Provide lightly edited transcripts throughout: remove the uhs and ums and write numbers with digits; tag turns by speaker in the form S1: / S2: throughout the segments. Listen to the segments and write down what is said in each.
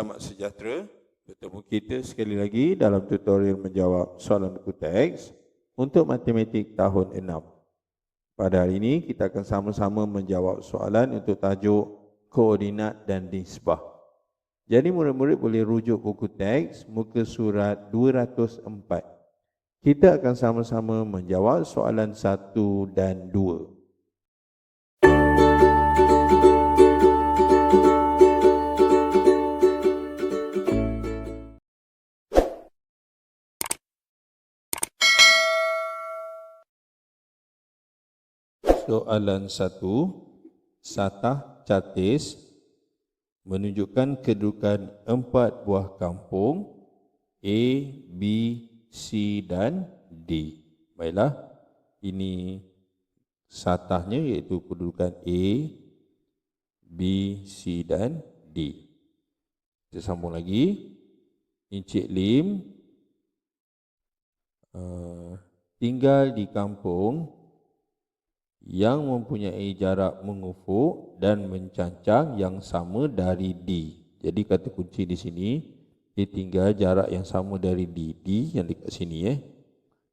S1: selamat sejahtera. Bertemu kita sekali lagi dalam tutorial menjawab soalan buku teks untuk matematik tahun 6. Pada hari ini kita akan sama-sama menjawab soalan untuk tajuk koordinat dan nisbah. Jadi murid-murid boleh rujuk buku teks muka surat 204. Kita akan sama-sama menjawab soalan 1 dan 2. Soalan 1, Satah Catis menunjukkan kedudukan 4 buah kampung A, B, C dan D. Baiklah, ini satahnya iaitu kedudukan A, B, C dan D. Kita sambung lagi. Encik Lim tinggal di kampung yang mempunyai jarak mengufuk dan mencancang yang sama dari D. Jadi kata kunci di sini, dia tinggal jarak yang sama dari D. D yang dekat sini.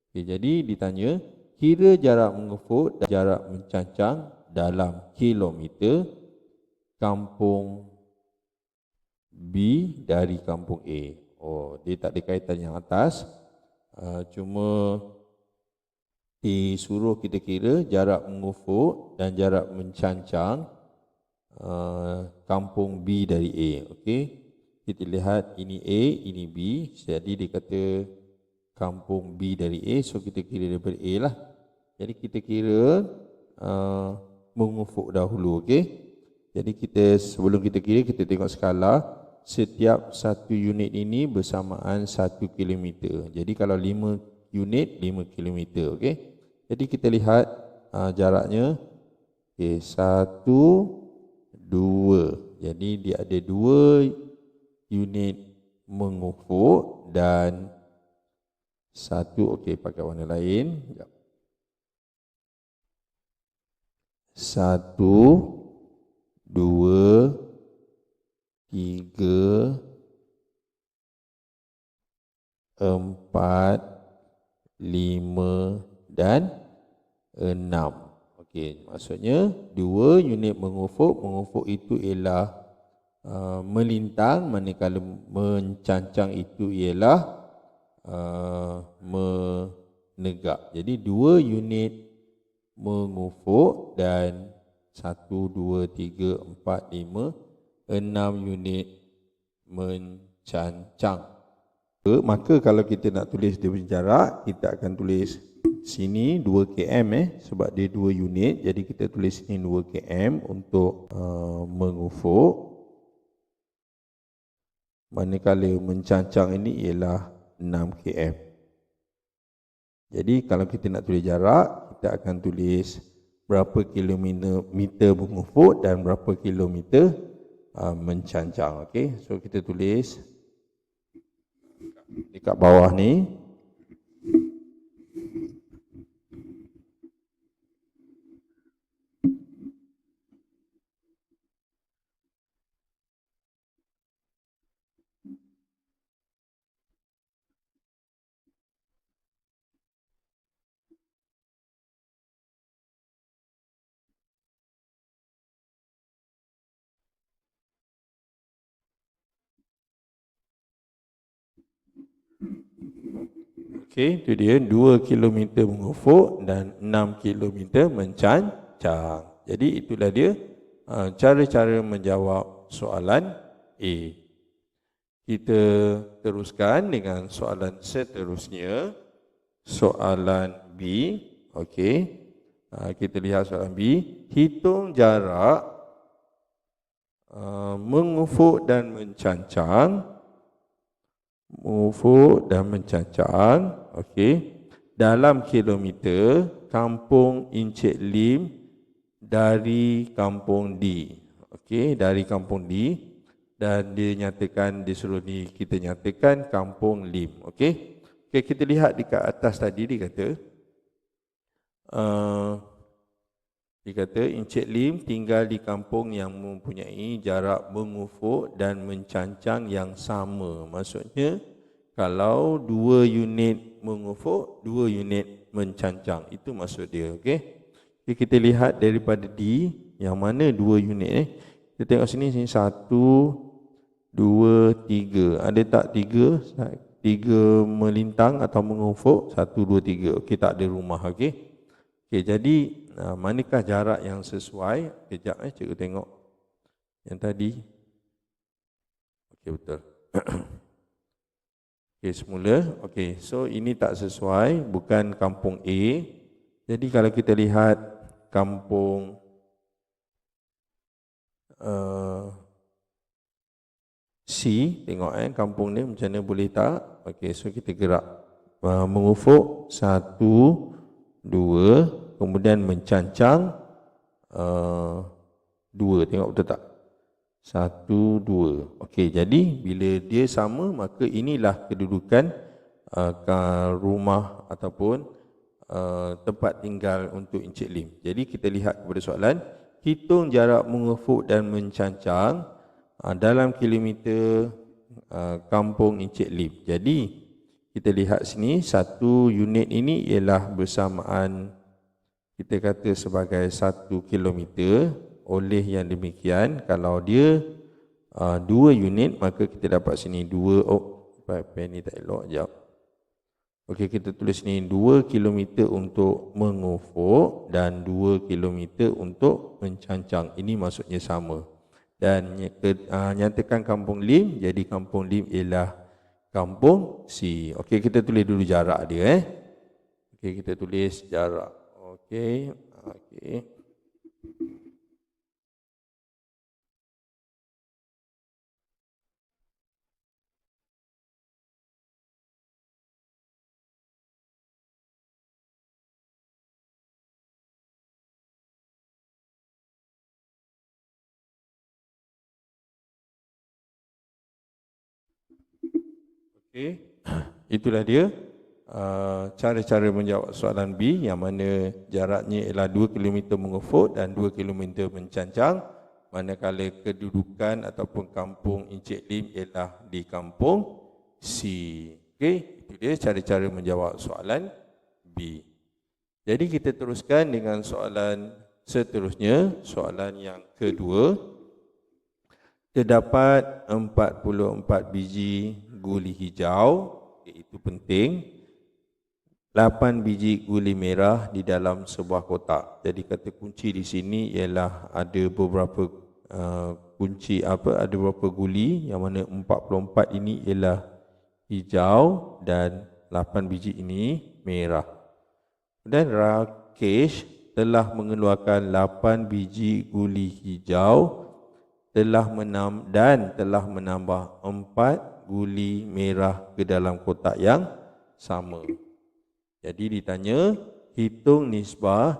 S1: Okay, jadi ditanya, kira jarak mengufuk dan jarak mencancang dalam kilometer kampung B dari kampung A. Oh, dia tak ada kaitan yang atas. Cuma disuruh kita kira jarak mengufuk dan jarak mencancang kampung B dari A. Okey, kita lihat ini A, ini B. Jadi dia kata kampung B dari A, so kita kira daripada A lah. Jadi kita kira mengufuk dahulu. Okey, jadi sebelum kita kira, kita tengok skala. Setiap satu unit ini bersamaan 1 km. Jadi kalau 5 unit 5 km. Okey, jadi kita lihat jaraknya. Okey, 1, 2. Jadi dia ada 2 unit mengufuk dan 1. Okey, pakai warna lain. 1, 2, 3, 4, 5 dan 6. Okey, maksudnya 2 unit mengufuk. Mengufuk itu ialah melintang, manakala mencancang itu ialah menegak. Jadi 2 unit mengufuk dan 1, 2, 3, 4, 5, 6 unit mencancang. Maka kalau kita nak tulis dia punya jarak, kita akan tulis sini 2 km sebab dia 2 unit. Jadi kita tulis sini 2 km untuk mengufuk. Manakala mencancang ini ialah 6 km. Jadi kalau kita nak tulis jarak, kita akan tulis berapa kilometer mengufuk dan berapa kilometer mencancang. Okey, so kita tulis dekat bawah ni. Okey, itu dia 2 km mengufuk dan 6 km mencancang. Jadi itulah dia cara-cara menjawab soalan A. Kita teruskan dengan soalan seterusnya. Soalan B. Okey, kita lihat soalan B. Hitung jarak mengufuk dan mencancang. Mengufuk dan mencancang. Okey, dalam kilometer kampung Encik Lim dari kampung D. Okey, dari kampung D, dan dia nyatakan, disuruh ni kita nyatakan kampung Lim. Okey. Okey, kita lihat dekat atas tadi dia kata Dia kata Encik Lim tinggal di kampung yang mempunyai jarak mengufuk dan mencancang yang sama. Maksudnya kalau 2 unit mengufuk, 2 unit mencancang. Itu maksud dia, okey. Jadi kita lihat daripada D, yang mana 2 unit ni? Kita tengok sini 1 2 3. Ada tak 3? 3 melintang atau mengufuk, 1 2 3. Okey, tak ada rumah, okey. Okey, jadi manakah jarak yang sesuai? Kejap cikgu tengok yang tadi. Okey, betul. Okey, semula. Okey, so ini tak sesuai, bukan kampung A. Jadi kalau kita lihat kampung C, tengok kampung ni macam mana boleh tak? Okey, so kita gerak mengufuk 1 2, kemudian mencancang 2. Tengok betul tak? 1 2. Okey, jadi bila dia sama, maka inilah kedudukan rumah ataupun tempat tinggal untuk Encik Lim. Jadi kita lihat kepada soalan, hitung jarak mengufuk dan mencancang dalam kilometer kampung Encik Lim. Jadi kita lihat sini, 1 unit ini ialah bersamaan, kita kata sebagai 1 kilometer. Oleh yang demikian, kalau dia 2 unit, maka kita dapat sini 2, pen ni tak elok, sekejap. Okey, kita tulis ni 2 km untuk mengufuk dan 2 km untuk mencancang. Ini maksudnya sama. Dan nyatakan kampung Lim, jadi kampung Lim ialah kampung C. Okey, kita tulis dulu jarak dia. Okey, kita tulis jarak. Okey, okey. Okey, itulah dia cara-cara menjawab soalan B, yang mana jaraknya ialah 2 km mengufuk dan 2 km mencancang, manakala kedudukan ataupun kampung Encik Lim ialah di kampung C. Okey, itu dia cara-cara menjawab soalan B. Jadi kita teruskan dengan soalan seterusnya, soalan yang kedua. Terdapat 44 biji guli hijau, itu penting, 8 biji guli merah di dalam sebuah kotak. Jadi kata kunci di sini ialah ada beberapa kunci ada beberapa guli, yang mana 44 ini ialah hijau dan 8 biji ini merah. Dan Rakesh telah mengeluarkan 8 biji guli hijau telah menambah 4 guli merah ke dalam kotak yang sama. Jadi ditanya, hitung nisbah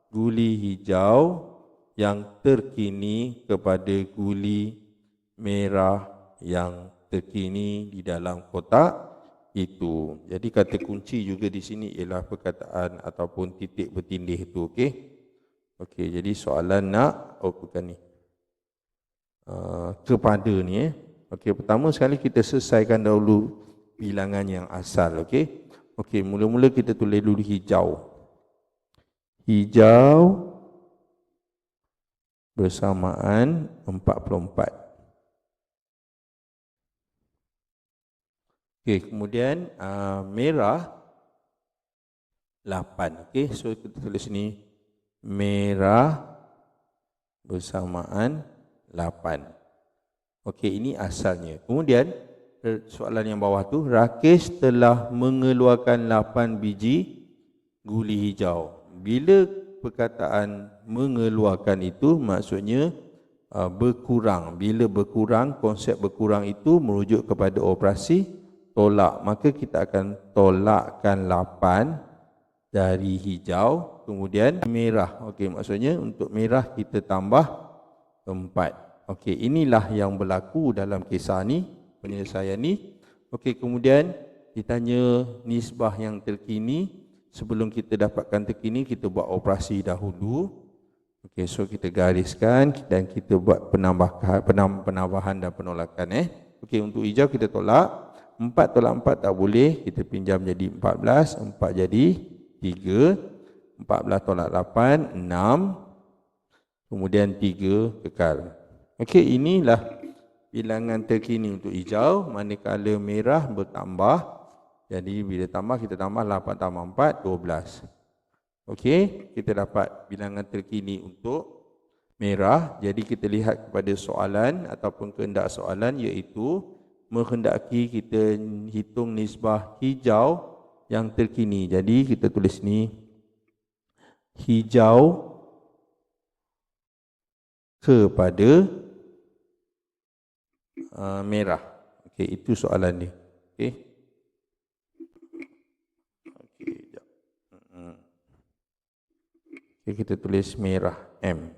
S1: guli hijau yang terkini kepada guli merah yang terkini di dalam kotak itu. Jadi kata kunci juga di sini ialah perkataan ataupun titik bertindih itu. Okey. Okey, jadi soalan bukan ni. Kepada ni Okey, pertama sekali kita selesaikan dahulu bilangan yang asal. Okey. Okey, mula-mula kita tulis dulu hijau. Hijau bersamaan 44. Okey, kemudian merah 8. Okey, so kita tulis ni merah bersamaan 8. Okey, ini asalnya. Kemudian soalan yang bawah tu, Rakesh telah mengeluarkan 8 biji guli hijau. Bila perkataan mengeluarkan itu maksudnya berkurang. Bila berkurang, konsep berkurang itu merujuk kepada operasi tolak. Maka kita akan tolakkan 8 dari hijau, kemudian merah. Okey, maksudnya untuk merah kita tambah 4. Okey, inilah yang berlaku dalam kisah ni, penyelesaian ni. Okey, kemudian ditanya nisbah yang terkini. Sebelum kita dapatkan terkini, kita buat operasi dahulu. Okey, so kita gariskan dan kita buat penambahan dan penolakan. Okey, untuk hijau kita tolak. 4 tolak 4 tak boleh. Kita pinjam jadi 14. 4 jadi 3. 14 tolak 8, 6. Kemudian 3 kekal. Okey, inilah bilangan terkini untuk hijau. Manakala merah bertambah. Jadi bila tambah, kita tambah 8 tambah 4, 12. Okey, kita dapat bilangan terkini untuk merah. Jadi kita lihat kepada soalan ataupun kehendak soalan, iaitu menghendaki kita hitung nisbah hijau yang terkini. Jadi kita tulis ni hijau kepada merah. Okey, itu soalan dia. Okey. Okey, jap. Okey, kita tulis merah M.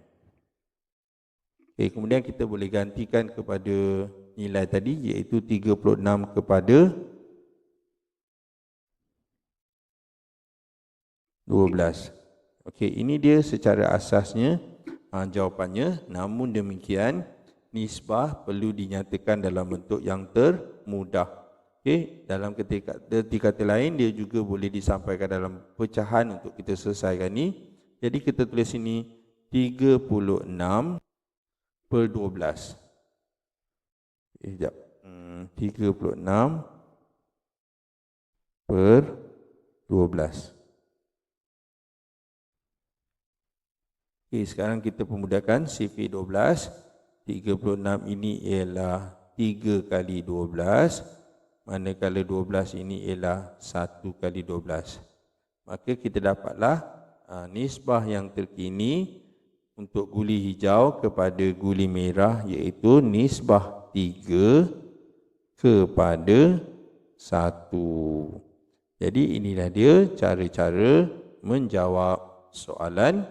S1: Okey, kemudian kita boleh gantikan kepada nilai tadi, iaitu 36 kepada 12. Okey, ini dia secara asasnya jawapannya. Namun demikian, nisbah perlu dinyatakan dalam bentuk yang termudah. Okey, dalam kata lain, dia juga boleh disampaikan dalam pecahan untuk kita selesaikan ni. Jadi kita tulis ini 36 per 12. Sekejap. 36 per 12. Okey, sekarang kita pemudahkan CV 12. 36 ini ialah 3 kali 12. Manakala 12 ini ialah 1 kali 12. Maka kita dapatlah nisbah yang terkini untuk guli hijau kepada guli merah, iaitu nisbah 3 kepada 1. Jadi inilah dia cara-cara menjawab soalan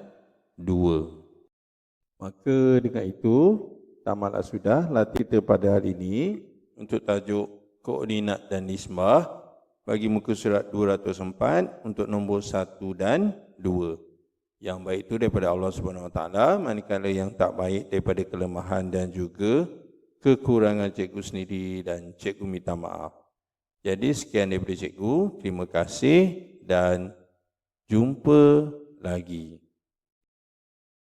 S1: 2. Maka dengan itu, tamatlah sudah latih kita pada hari ini untuk tajuk koordinat dan nisbah bagi muka surat 204 untuk nombor 1 dan 2. Yang baik itu daripada Allah SWT, manakala yang tak baik daripada kelemahan dan juga kekurangan cikgu sendiri, dan cikgu minta maaf. Jadi sekian daripada cikgu, terima kasih dan jumpa lagi.